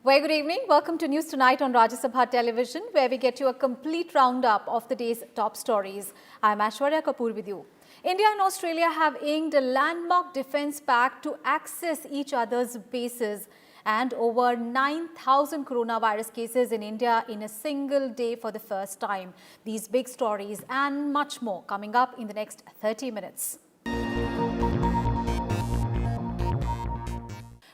Very good evening. Welcome to News Tonight on Rajya Sabha television, where we get you a complete roundup of the day's top stories. I'm Aishwarya Kapoor with you. India and Australia have inked a landmark defence pact to access each other's bases, and over 9,000 coronavirus cases in India in a single day for the first time. These big stories and much more coming up in the next 30 minutes.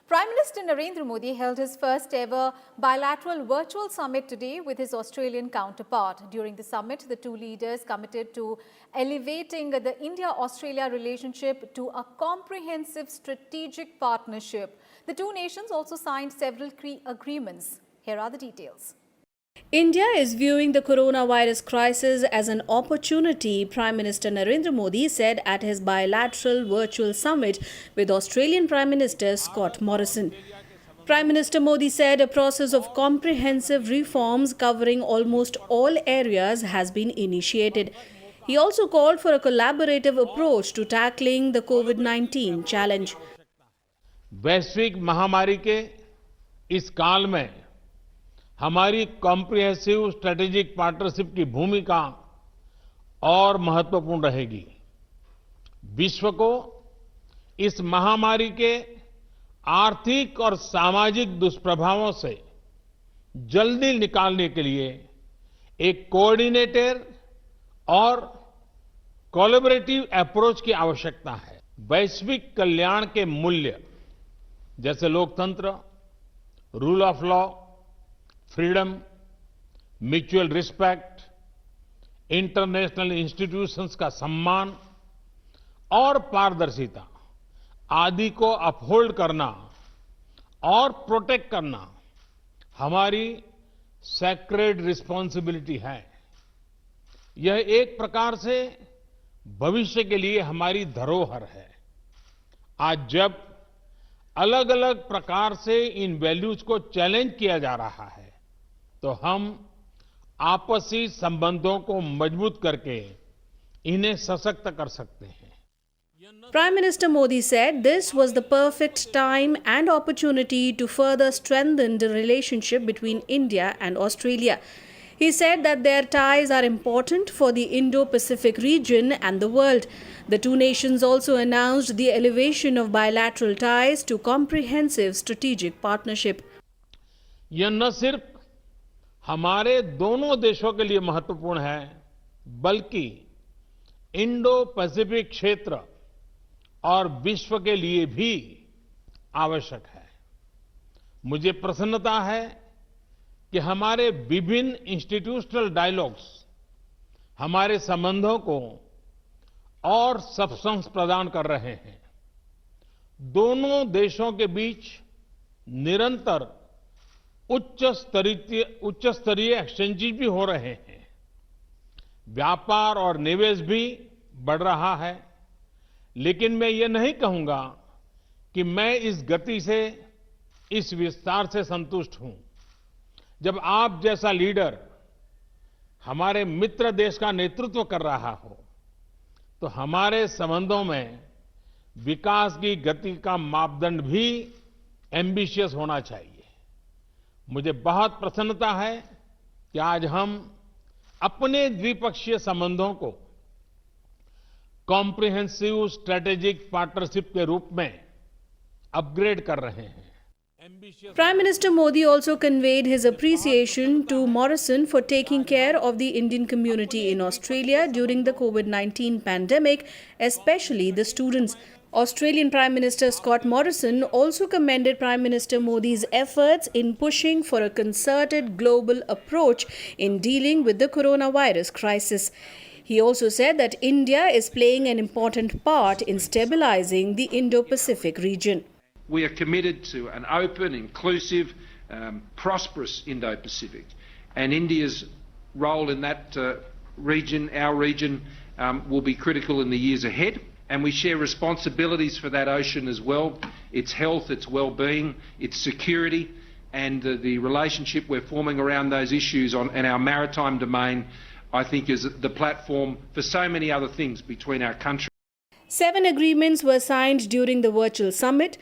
Prime Minister Narendra Modi held his first ever bilateral virtual summit today with his Australian counterpart. During the summit, the two leaders committed to elevating the India-Australia relationship to a comprehensive strategic partnership. The two nations also signed several key agreements. Here are the details. India is viewing the coronavirus crisis as an opportunity, Prime Minister Narendra Modi said at his bilateral virtual summit with Australian Prime Minister Scott Morrison. Prime Minister Modi said a process of comprehensive reforms covering almost all areas has been initiated. He also called for a collaborative approach to tackling the COVID-19 challenge. वैश्विक महामारी के इस काल में हमारी comprehensive strategic partnership की भूमिका और महत्वपूर्ण रहेगी। विश्व को इस महामारी के आर्थिक और सामाजिक दुष्प्रभावों से जल्दी निकालने के लिए एक कोऑर्डिनेटेड और कोलैबोरेटिव अप्रोच की आवश्यकता है। वैश्विक कल्याण के मूल्य जैसे लोकतंत्र, rule of law, freedom, mutual respect, international institutions का सम्मान और पारदर्शिता आदि को अपहोल्ड करना और प्रोटेक्ट करना हमारी सैक्रेड रिस्पॉन्सिबिलिटी है। यह एक प्रकार से भविष्य के लिए हमारी धरोहर है। आज जब अलग अलग प्रकार से इन वैल्यूज को चैलेंज किया जा रहा है, तो हम आपसी संबंधों को मजबूत करके इन्हें सशक्त कर सकते हैं। Prime Minister Modi said this was the perfect time and opportunity to further strengthen the relationship between India and Australia. He said that their ties are important for the Indo-Pacific region and the world. The two nations also announced the elevation of bilateral ties to comprehensive strategic partnership. यह न सिर्फ हमारे दोनों देशों के लिए महत्वपूर्ण है, बल्कि इंडो पैसिफिक क्षेत्र और विश्व के लिए भी आवश्यक है। मुझे प्रसन्नता है कि हमारे विभिन्न इंस्टीट्यूशनल डायलॉग्स हमारे संबंधों को और सब्सटेंस प्रदान कर रहे हैं। दोनों देशों के बीच निरंतर उच्च स्तरीय एक्सचेंजेस भी हो रहे हैं। व्यापार और निवेश भी बढ़ रहा है, लेकिन मैं ये नहीं कहूंगा कि मैं इस गति से, इस विस्तार से संतुष्ट हूं। जब आप जैसा लीडर हमारे मित्र देश का नेतृत्व कर रहा हो, तो हमारे संबंधों में विकास की गति का मापदंड भी एम्बिशियस होना चाहिए। मुझे बहुत प्रसन्नता है कि आज हम अपने द्विपक्षीय संबंधों को कॉम्प्रिहेंसिव स्ट्रेटेजिक पार्टनरशिप के रूप में अपग्रेड कर रहे हैं। Prime Minister Modi also conveyed his appreciation to Morrison for taking care of the Indian community in Australia during the COVID-19 pandemic, especially the students. Australian Prime Minister Scott Morrison also commended Prime Minister Modi's efforts in pushing for a concerted global approach in dealing with the coronavirus crisis. He also said that India is playing an important part in stabilizing the Indo-Pacific region. We are committed to an open, inclusive, prosperous Indo-Pacific, and India's role in that region, our region, will be critical in the years ahead, and we share responsibilities for that ocean as well, its health, its well-being, its security, and the relationship we're forming around those issues in our maritime domain I think is the platform for so many other things between our countries. 7 agreements were signed during the virtual summit.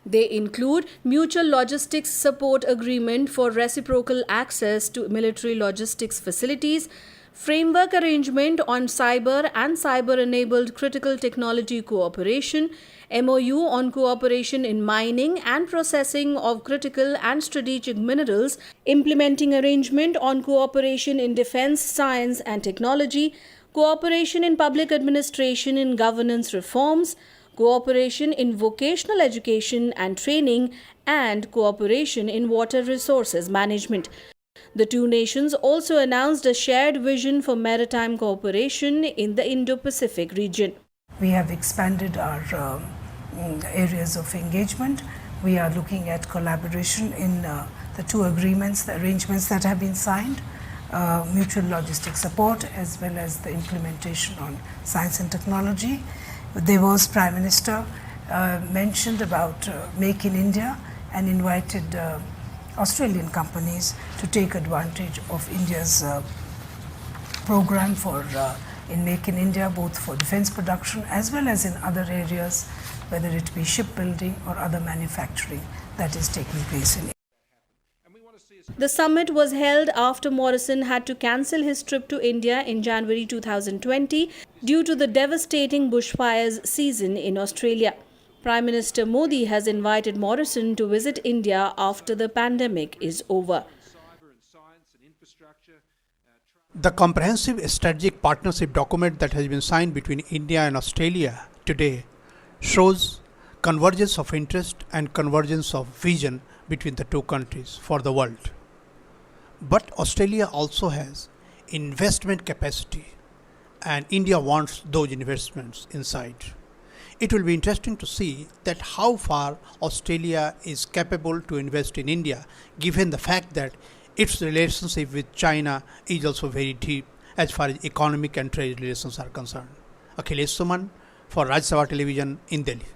They include Mutual Logistics Support Agreement for reciprocal access to military logistics facilities, Framework Arrangement on Cyber and Cyber-enabled critical technology cooperation, MOU on cooperation in mining and processing of critical and strategic minerals, Implementing Arrangement on cooperation in defense, science and technology, Cooperation in public administration and governance reforms, Cooperation in vocational education and training, and Cooperation in water resources management. The two nations also announced a shared vision for maritime cooperation in the Indo-Pacific region. We have expanded our areas of engagement. We are looking at collaboration in the two agreements, the arrangements that have been signed, mutual logistic support as well as the implementation on science and technology. There was Prime Minister mentioned about Make in India and invited Australian companies to take advantage of India's program for in Make in India, both for defense production as well as in other areas, whether it be shipbuilding or other manufacturing that is taking place in India. The summit was held after Morrison had to cancel his trip to India in January 2020 due to the devastating bushfires season in Australia. Prime Minister Modi has invited Morrison to visit India after the pandemic is over. The comprehensive strategic partnership document that has been signed between India and Australia today shows convergence of interest and convergence of vision between the two countries for the world. But Australia also has investment capacity and India wants those investments inside. It will be interesting to see that how far Australia is capable to invest in India, given the fact that its relationship with China is also very deep as far as economic and trade relations are concerned. Akhilesh Suman for Rajya Sabha Television in Delhi.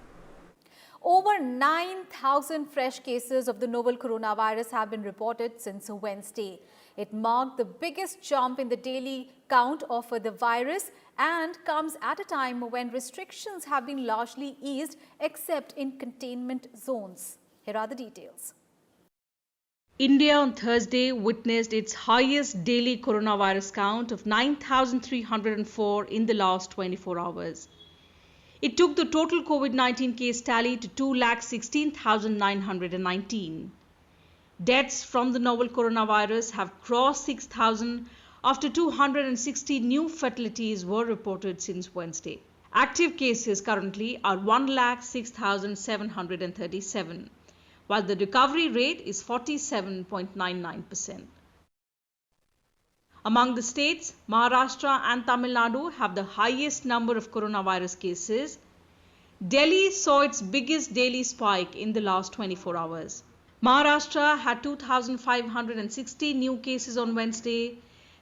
Over 9,000 fresh cases of the novel coronavirus have been reported since Wednesday. It marked the biggest jump in the daily count of the virus and comes at a time when restrictions have been largely eased except in containment zones. Here are the details. India on Thursday witnessed its highest daily coronavirus count of 9,304 in the last 24 hours. It took the total COVID-19 case tally to 2,16,919. Deaths from the novel coronavirus have crossed 6,000 after 260 new fatalities were reported since Wednesday. Active cases currently are 1,06,737, while the recovery rate is 47.99%. Among the states, Maharashtra and Tamil Nadu have the highest number of coronavirus cases. Delhi saw its biggest daily spike in the last 24 hours. Maharashtra had 2,560 new cases on Wednesday.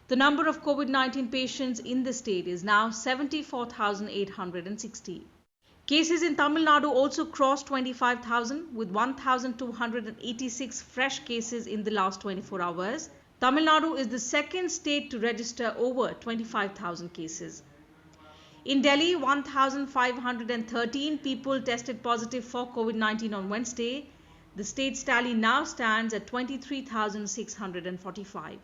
The number of COVID-19 patients in the state is now 74,860. Cases in Tamil Nadu also crossed 25,000 with 1,286 fresh cases in the last 24 hours. Tamil Nadu is the second state to register over 25,000 cases. In Delhi, 1,513 people tested positive for COVID-19 on Wednesday. The state's tally now stands at 23,645.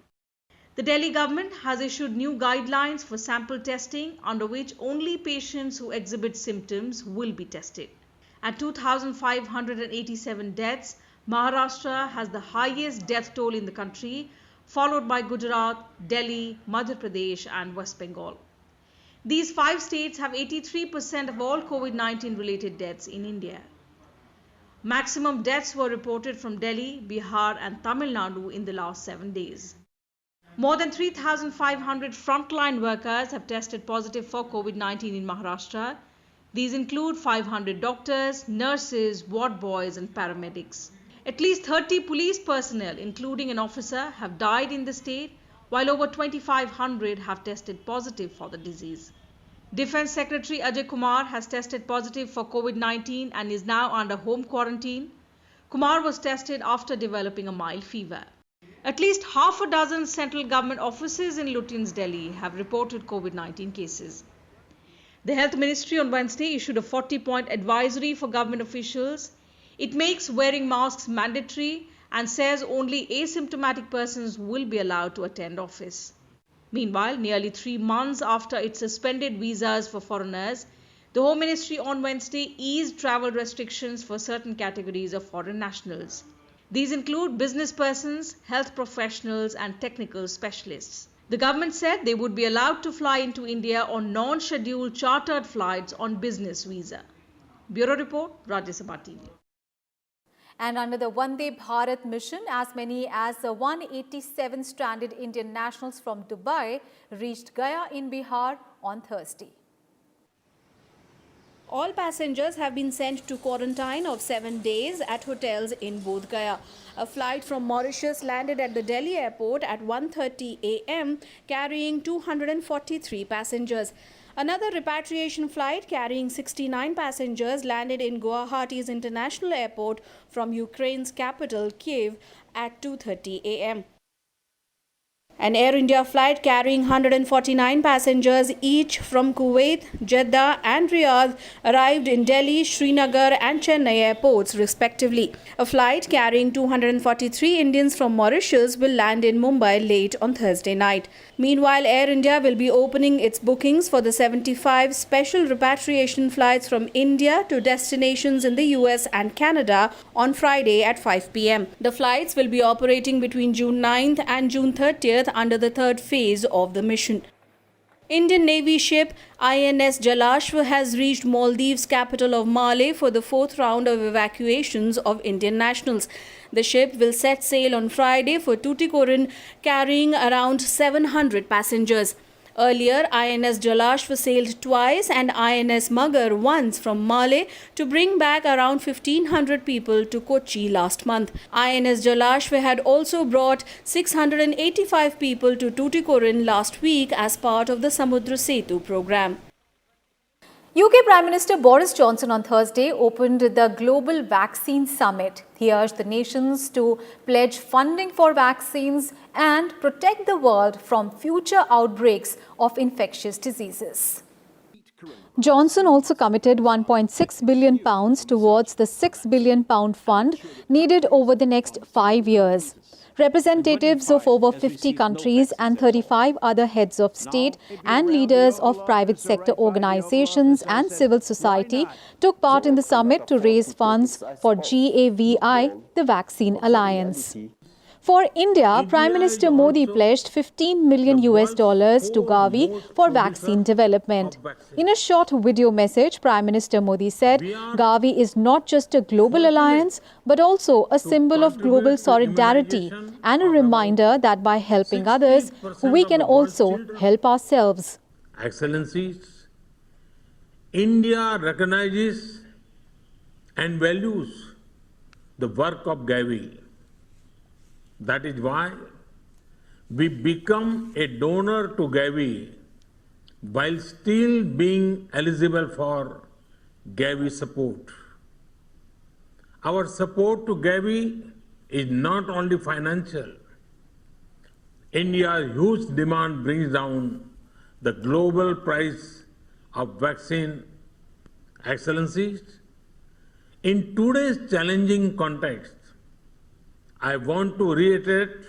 The Delhi government has issued new guidelines for sample testing under which only patients who exhibit symptoms will be tested. At 2,587 deaths, Maharashtra has the highest death toll in the country, followed by Gujarat, Delhi, Madhya Pradesh and West Bengal. These 5 states have 83% of all COVID-19 related deaths in India. Maximum deaths were reported from Delhi, Bihar and Tamil Nadu in the last 7 days. More than 3,500 frontline workers have tested positive for COVID-19 in Maharashtra. These include 500 doctors, nurses, ward boys and paramedics. At least 30 police personnel, including an officer, have died in the state, while over 2,500 have tested positive for the disease. Defense Secretary Ajay Kumar has tested positive for COVID-19 and is now under home quarantine. Kumar was tested after developing a mild fever. At least half a dozen central government offices in Lutyens, Delhi have reported COVID-19 cases. The Health Ministry on Wednesday issued a 40-point advisory for government officials. It makes wearing masks mandatory and says only asymptomatic persons will be allowed to attend office. Meanwhile, nearly 3 months after it suspended visas for foreigners, the Home Ministry on Wednesday eased travel restrictions for certain categories of foreign nationals. These include business persons, health professionals and technical specialists. The government said they would be allowed to fly into India on non-scheduled chartered flights on business visa. Bureau Report, Rajya Sabha TV. And under the Vande Bharat mission, as many as 187 stranded Indian nationals from Dubai reached Gaya in Bihar on Thursday. All passengers have been sent to quarantine of 7 days at hotels in Bodh Gaya. A flight from Mauritius landed at the Delhi airport at 1:30 a.m. carrying 243 passengers. Another repatriation flight carrying 69 passengers landed in Guwahati's international airport from Ukraine's capital Kyiv at 2:30 a.m. An Air India flight carrying 149 passengers each from Kuwait, Jeddah and Riyadh arrived in Delhi, Srinagar and Chennai airports respectively. A flight carrying 243 Indians from Mauritius will land in Mumbai late on Thursday night. Meanwhile, Air India will be opening its bookings for the 75 special repatriation flights from India to destinations in the US and Canada on Friday at 5 p.m. The flights will be operating between June 9th and June 30th under the third phase of the mission. Indian Navy ship INS Jalashva has reached Maldives' capital of Malé for the fourth round of evacuations of Indian nationals. The ship will set sail on Friday for Tuticorin, carrying around 700 passengers. Earlier, INS Jalashva sailed twice and INS Magar once from Malé to bring back around 1,500 people to Kochi last month. INS Jalashva had also brought 685 people to Tuticorin last week as part of the Samudra Setu program. UK Prime Minister Boris Johnson on Thursday opened the Global Vaccine Summit. He urged the nations to pledge funding for vaccines and protect the world from future outbreaks of infectious diseases. Johnson also committed £1.6 billion towards the £6 billion fund needed over the next 5 years. Representatives of over 50 countries and 35 other heads of state and leaders of private sector organizations and civil society took part in the summit to raise funds for GAVI, the Vaccine Alliance. For India, Prime Minister Modi pledged $15 million to Gavi for vaccine development. In a short video message, Prime Minister Modi said Gavi is not just a global alliance, but also a symbol of global solidarity and a reminder that by helping others, we can also help ourselves. Excellencies, India recognizes and values the work of Gavi. That is why we become a donor to Gavi while still being eligible for Gavi support. Our support to Gavi is not only financial. India's huge demand brings down the global price of vaccine. Excellencies, in today's challenging context, I want to reiterate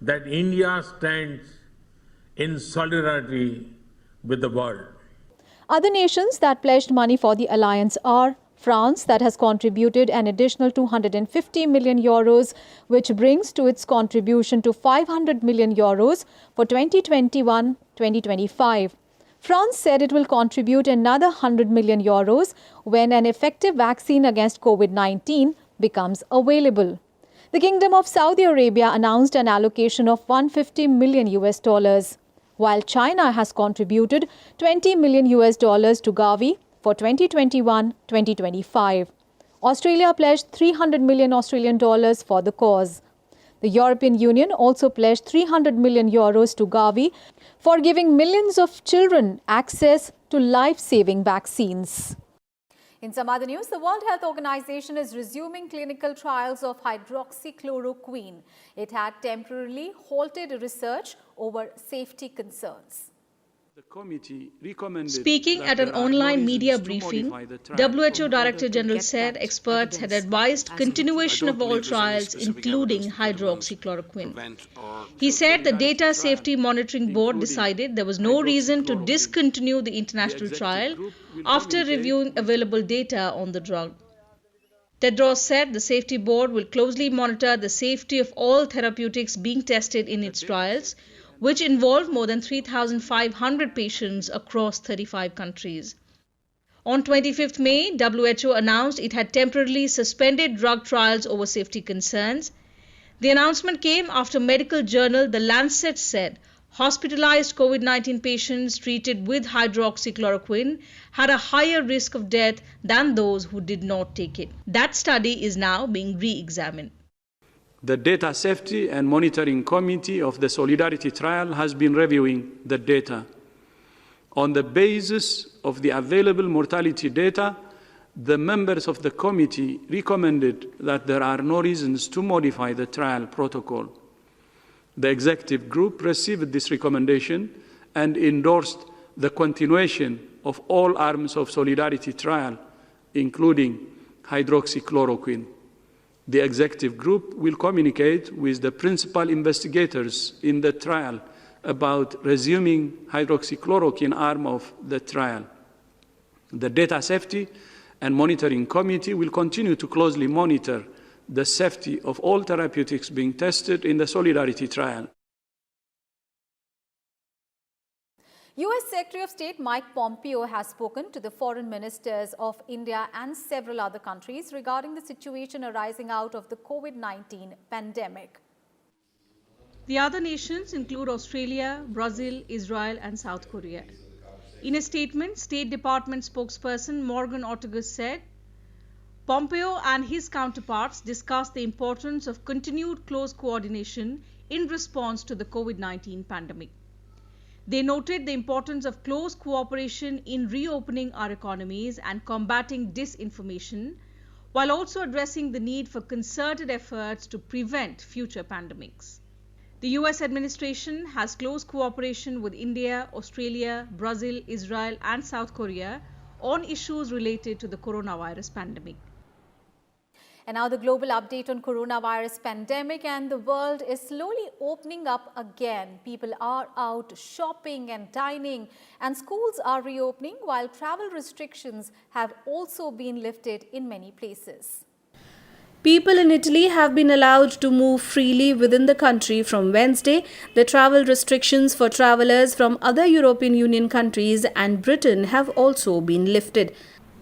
that India stands in solidarity with the world. Other nations that pledged money for the alliance are France, that has contributed an additional €250 million, which brings to its contribution to €500 million for 2021-2025. France said it will contribute another €100 million when an effective vaccine against COVID-19 becomes available. The Kingdom of Saudi Arabia announced an allocation of $150 million, while China has contributed $20 million to Gavi for 2021-2025. Australia pledged $300 million for the cause. The European Union also pledged €300 million to Gavi for giving millions of children access to life-saving vaccines. In some other news, the World Health Organization is resuming clinical trials of hydroxychloroquine. It had temporarily halted research over safety concerns. The committee recommended Speaking at an online media briefing, WHO Director General said experts had advised continuation of all trials, including hydroxychloroquine. He said the Data Safety Monitoring Board decided there was no reason to discontinue the international trial after reviewing available data on the drug. Tedros said the Safety Board will closely monitor the safety of all therapeutics being tested in its trials, which involved more than 3,500 patients across 35 countries. On 25th May, WHO announced it had temporarily suspended drug trials over safety concerns. The announcement came after medical journal The Lancet said hospitalized COVID-19 patients treated with hydroxychloroquine had a higher risk of death than those who did not take it. That study is now being re-examined. The Data Safety and Monitoring Committee of the Solidarity Trial has been reviewing the data. On the basis of the available mortality data, the members of the committee recommended that there are no reasons to modify the trial protocol. The executive group received this recommendation and endorsed the continuation of all arms of Solidarity Trial, including hydroxychloroquine. The executive group will communicate with the principal investigators in the trial about resuming hydroxychloroquine arm of the trial. The Data Safety and Monitoring Committee will continue to closely monitor the safety of all therapeutics being tested in the Solidarity trial. U.S. Secretary of State Mike Pompeo has spoken to the foreign ministers of India and several other countries regarding the situation arising out of the COVID-19 pandemic. The other nations include Australia, Brazil, Israel and South Korea. In a statement, State Department spokesperson Morgan Ortagus said, Pompeo and his counterparts discussed the importance of continued close coordination in response to the COVID-19 pandemic. They noted the importance of close cooperation in reopening our economies and combating disinformation, while also addressing the need for concerted efforts to prevent future pandemics. The US administration has close cooperation with India, Australia, Brazil, Israel and South Korea on issues related to the coronavirus pandemic. And now the global update on coronavirus pandemic, and the world is slowly opening up again. People are out shopping and dining, and schools are reopening while travel restrictions have also been lifted in many places. People in Italy have been allowed to move freely within the country from Wednesday. The travel restrictions for travellers from other European Union countries and Britain have also been lifted.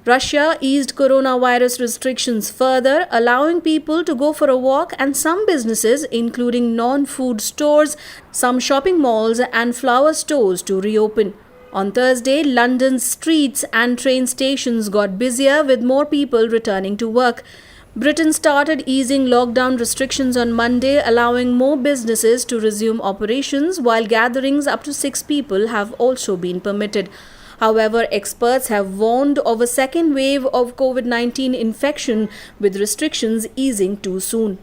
Russia eased coronavirus restrictions further, allowing people to go for a walk, and some businesses, including non-food stores, some shopping malls and flower stores, to reopen. On Thursday, London's streets and train stations got busier with more people returning to work. Britain started easing lockdown restrictions on Monday, allowing more businesses to resume operations, while gatherings up to 6 people have also been permitted. However, experts have warned of a second wave of COVID-19 infection, with restrictions easing too soon.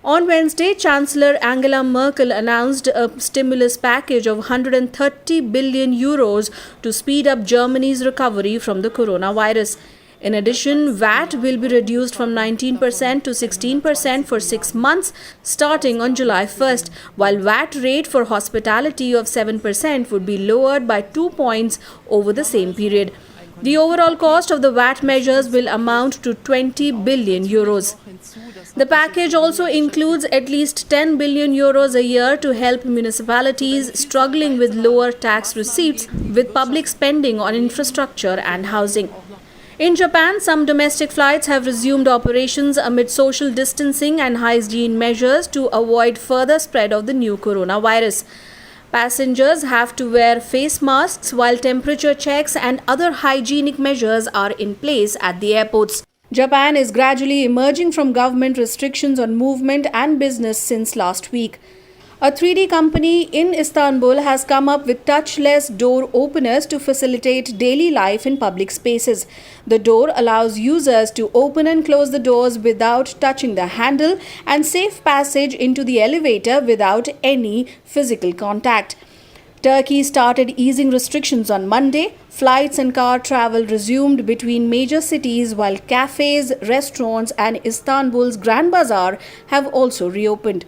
On Wednesday, Chancellor Angela Merkel announced a stimulus package of 130 billion euros to speed up Germany's recovery from the coronavirus. In addition, VAT will be reduced from 19% to 16% for 6 months starting on July 1st, while VAT rate for hospitality of 7% would be lowered by 2 points over the same period. The overall cost of the VAT measures will amount to 20 billion euros. The package also includes at least 10 billion euros a year to help municipalities struggling with lower tax receipts with public spending on infrastructure and housing. In Japan, some domestic flights have resumed operations amid social distancing and hygiene measures to avoid further spread of the new coronavirus. Passengers have to wear face masks while temperature checks and other hygienic measures are in place at the airports. Japan is gradually emerging from government restrictions on movement and business since last week. A 3D company in Istanbul has come up with touchless door openers to facilitate daily life in public spaces. The door allows users to open and close the doors without touching the handle and safe passage into the elevator without any physical contact. Turkey started easing restrictions on Monday. Flights and car travel resumed between major cities, while cafes, restaurants, and Istanbul's Grand Bazaar have also reopened.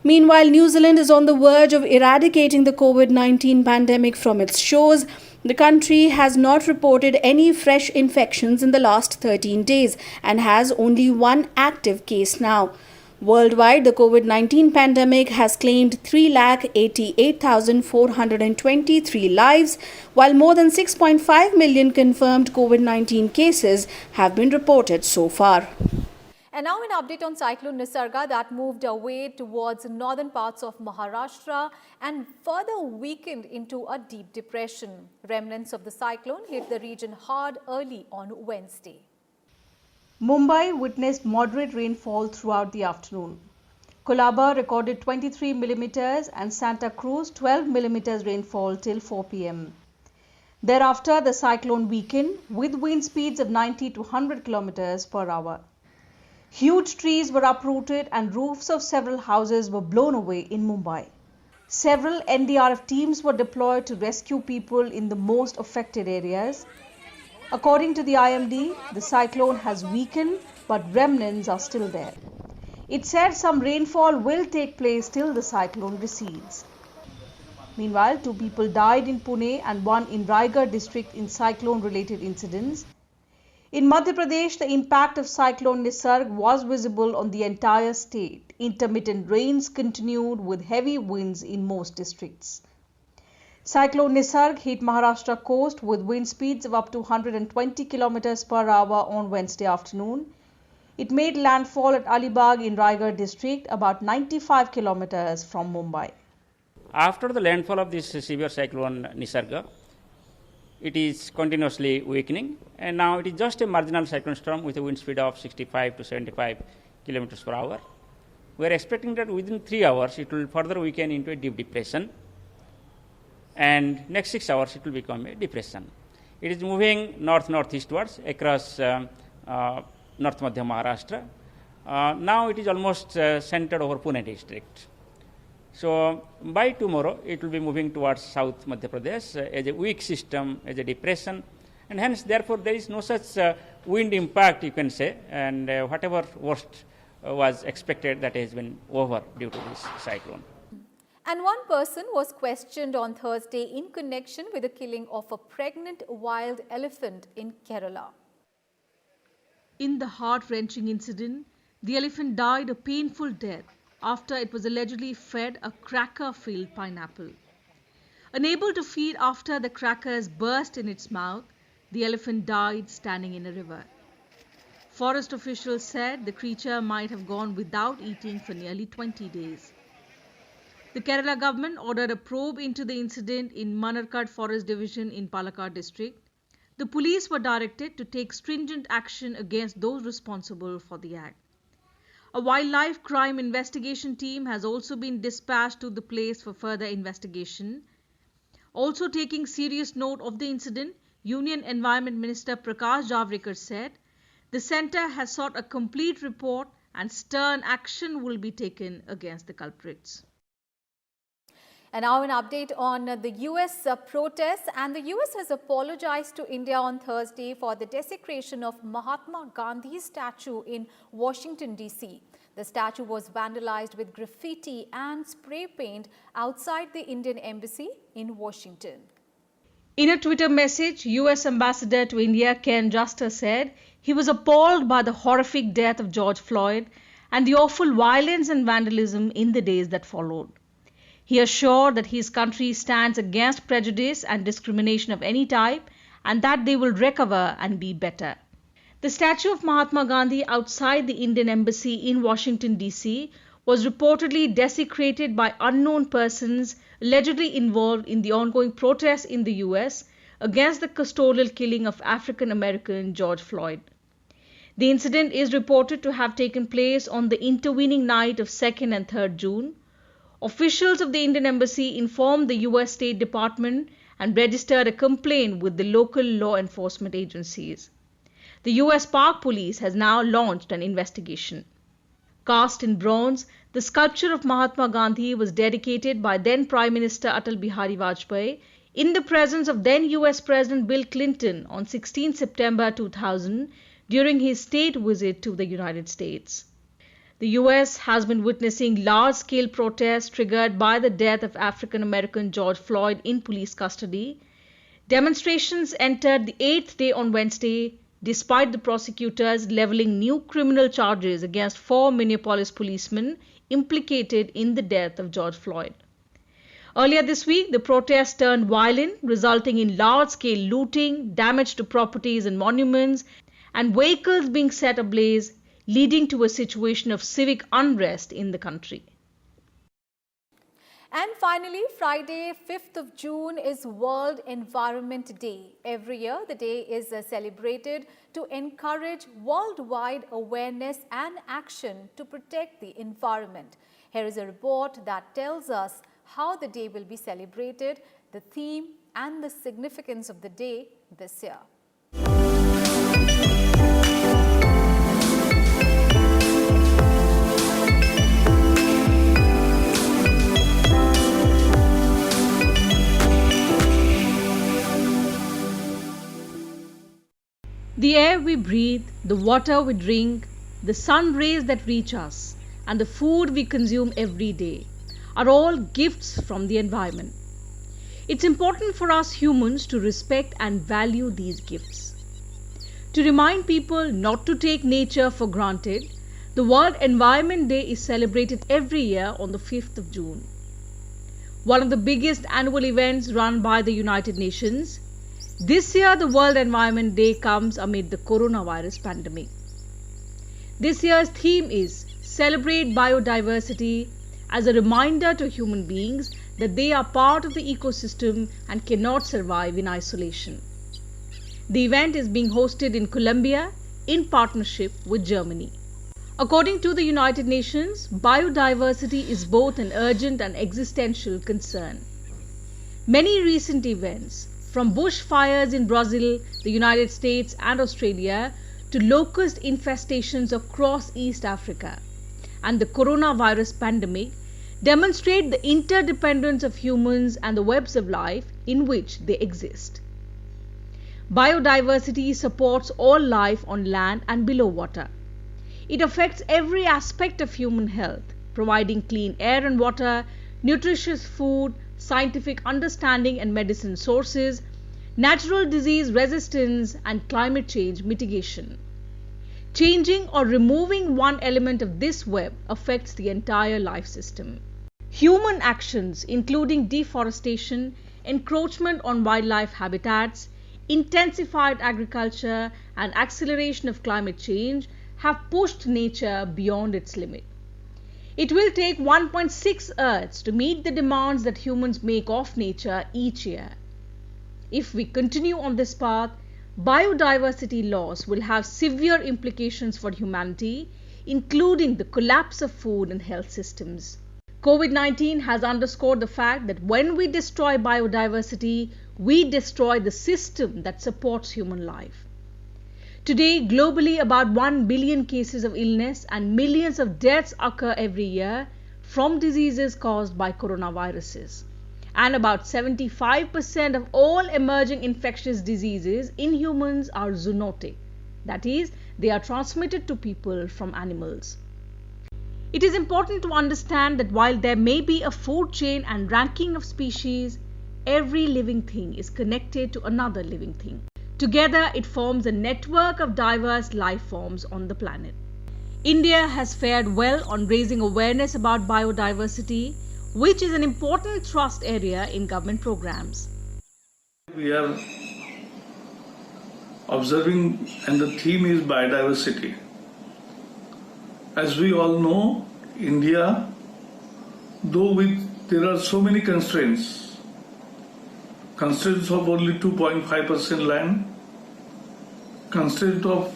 Meanwhile, New Zealand is on the verge of eradicating the COVID-19 pandemic from its shores. The country has not reported any fresh infections in the last 13 days and has only one active case now. Worldwide, the COVID-19 pandemic has claimed 388,423 lives, while more than 6.5 million confirmed COVID-19 cases have been reported so far. And now an update on cyclone Nisarga that moved away towards northern parts of Maharashtra and further weakened into a deep depression. Remnants of the cyclone hit the region hard early on Wednesday. Mumbai witnessed moderate rainfall throughout the afternoon. Colaba recorded 23 millimeters and Santa Cruz 12 millimeters rainfall till 4 p.m. Thereafter, the cyclone weakened with wind speeds of 90 to 100 kilometers per hour. Huge trees were uprooted and roofs of several houses were blown away in Mumbai. Several NDRF teams were deployed to rescue people in the most affected areas. According to the IMD, the cyclone has weakened, but remnants are still there. It said some rainfall will take place till the cyclone recedes. Meanwhile, 2 people died in Pune and 1 in Rajya district in cyclone-related incidents. In Madhya Pradesh, the impact of cyclone Nisarga was visible on the entire state. Intermittent rains continued with heavy winds in most districts. Cyclone Nisarga hit Maharashtra coast with wind speeds of up to 120 km per hour on Wednesday afternoon. It made landfall at Alibag in Rajya district, about 95 km from Mumbai. After the landfall of this severe cyclone Nisarga, it is continuously weakening, and now it is just a marginal cyclone storm with a wind speed of 65 to 75 km per hour. We are expecting that within 3 hours it will further weaken into a deep depression, and next 6 hours it will become a depression. It is moving north-northeastwards across North Madhya Maharashtra. Now it is almost centered over Pune district. So by tomorrow it will be moving towards South Madhya Pradesh as a weak system, as a depression, and hence therefore there is no such wind impact, you can say, and whatever worst was expected, that has been over due to this cyclone. And one person was questioned on Thursday in connection with the killing of a pregnant wild elephant in Kerala. In the heart-wrenching incident, the elephant died a painful death after it was allegedly fed a cracker-filled pineapple. Unable to feed after the crackers burst in its mouth, the elephant died standing in a river. Forest officials said the creature might have gone without eating for nearly 20 days. The Kerala government ordered a probe into the incident in Manarkad Forest Division in Palakkad district. The police were directed to take stringent action against those responsible for the act. A wildlife crime investigation team has also been dispatched to the place for further investigation. Also taking serious note of the incident, Union Environment Minister Prakash Javadekar said, the centre has sought a complete report and stern action will be taken against the culprits. And now an update on the US protests, and the US has apologized to India on Thursday for the desecration of Mahatma Gandhi's statue in Washington, D.C. The statue was vandalized with graffiti and spray paint outside the Indian embassy in Washington. In a Twitter message, US Ambassador to India Ken Juster said he was appalled by the horrific death of George Floyd and the awful violence and vandalism in the days that followed. He assured that his country stands against prejudice and discrimination of any type and that they will recover and be better. The statue of Mahatma Gandhi outside the Indian embassy in Washington, D.C. was reportedly desecrated by unknown persons allegedly involved in the ongoing protests in the US against the custodial killing of African American George Floyd. The incident is reported to have taken place on the intervening night of 2nd and 3rd June. Officials of the Indian Embassy informed the US State Department and registered a complaint with the local law enforcement agencies. The US Park Police has now launched an investigation. Cast in bronze, the sculpture of Mahatma Gandhi was dedicated by then Prime Minister Atal Bihari Vajpayee in the presence of then US President Bill Clinton on 16 September 2000 during his state visit to the United States. The US has been witnessing large-scale protests triggered by the death of African-American George Floyd in police custody. Demonstrations entered the 8th day on Wednesday, despite the prosecutors leveling new criminal charges against 4 Minneapolis policemen implicated in the death of George Floyd. Earlier this week, the protests turned violent, resulting in large-scale looting, damage to properties and monuments, and vehicles being set ablaze, leading to a situation of civic unrest in the country. And finally, Friday, 5th of June is World Environment Day. Every year, the day is celebrated to encourage worldwide awareness and action to protect the environment. Here is a report that tells us how the day will be celebrated, the theme and the significance of the day this year. The air we breathe, the water we drink, the sun rays that reach us, and the food we consume every day are all gifts from the environment. It's important for us humans to respect and value these gifts. To remind people not to take nature for granted, the World Environment Day is celebrated every year on the 5th of June. One of the biggest annual events run by the United Nations, this year the World Environment Day comes amid the coronavirus pandemic. This year's theme is Celebrate Biodiversity as a reminder to human beings that they are part of the ecosystem and cannot survive in isolation. The event is being hosted in Colombia in partnership with Germany. According to the United Nations, biodiversity is both an urgent and existential concern. Many recent events, from bushfires in Brazil, the United States and Australia to locust infestations across East Africa and the coronavirus pandemic, demonstrate the interdependence of humans and the webs of life in which they exist. Biodiversity supports all life on land and below water. It affects every aspect of human health, providing clean air and water, nutritious food, scientific understanding and medicine sources, natural disease resistance and climate change mitigation. Changing or removing one element of this web affects the entire life system. Human actions, including deforestation, encroachment on wildlife habitats, intensified agriculture, and acceleration of climate change, have pushed nature beyond its limit. It will take 1.6 Earths to meet the demands that humans make of nature each year. If we continue on this path, biodiversity loss will have severe implications for humanity, including the collapse of food and health systems. COVID-19 has underscored the fact that when we destroy biodiversity, we destroy the system that supports human life. Today, globally, about 1 billion cases of illness and millions of deaths occur every year from diseases caused by coronaviruses. And about 75% of all emerging infectious diseases in humans are zoonotic. That is, they are transmitted to people from animals. It is important to understand that while there may be a food chain and ranking of species, every living thing is connected to another living thing. Together, it forms a network of diverse life forms on the planet. India has fared well on raising awareness about biodiversity, which is an important thrust area in government programs. We are observing, and the theme is biodiversity. As we all know, India, though there are so many constraints of only 2.5% land, constraint of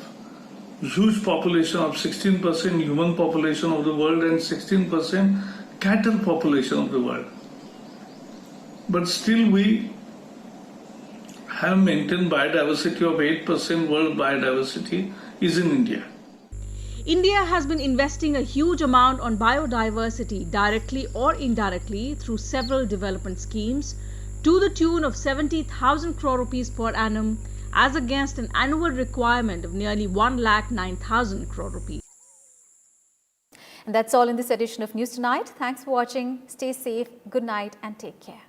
huge population of 16% human population of the world and 16% cattle population of the world. But still we have maintained biodiversity of 8%. World biodiversity is in India. India has been investing a huge amount on biodiversity directly or indirectly through several development schemes to the tune of 70,000 crore rupees per annum as against an annual requirement of nearly 1,09,000 crore rupees. And that's all in this edition of News Tonight. Thanks for watching. Stay safe, good night and take care.